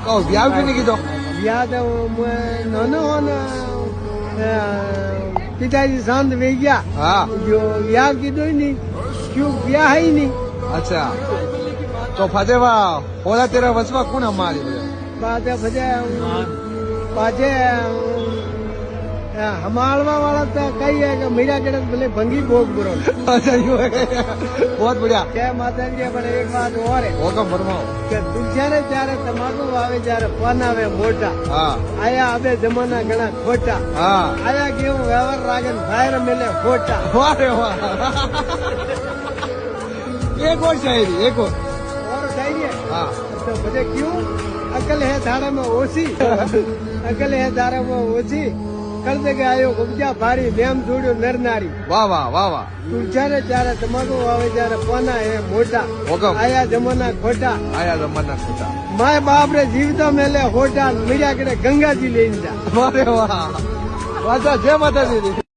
કહો વ્યાવ કે નહીં કીધો યાદ નાનો હો ને પિતાજી શાંત વે ગયા હા જો વ્યાવ કીધું નહીં ક્यों વ્યાહ ही नहीं अच्छा तो फतेवा होला तेरा वसवा कौन हमारी बात पाछे हमालवा वाला तो कही है कि मेरा कड़क भले भंगी भोग बुरो अच्छा यूं है बहुत बढ़िया जय माता जी पर एक बात और है हुकम फरमाओ કે તુલજારે ત્યારે તમાકુ આવે જ્યારે પન આવે મોટા હા આયા આવે જમાના ઘણા ખોટા હા આયા કેવું વ્યવહાર રાગે ફાયર મેલે ખોટા वाह रे वाह एक और शायरी एक और और चाहिए हाँ तो मुझे क्यों अकल है धारा में ओसी अकल है धारा में ओसी कर दे आयो उपजा भारी नेम जोड़ो नर नारी वाह वाह वाह वाह તુલજારે ત્યારે તમાકુ આવે જ્યારે પના હે મોટા हुकम આયા જમાના ખોટા आया जमाना खोटा માય બાપ રે જીવતા મેલે હોટા મીડિયા કડે ગંગાજી લઈને જા वाह रे वाह वाह जय माता दी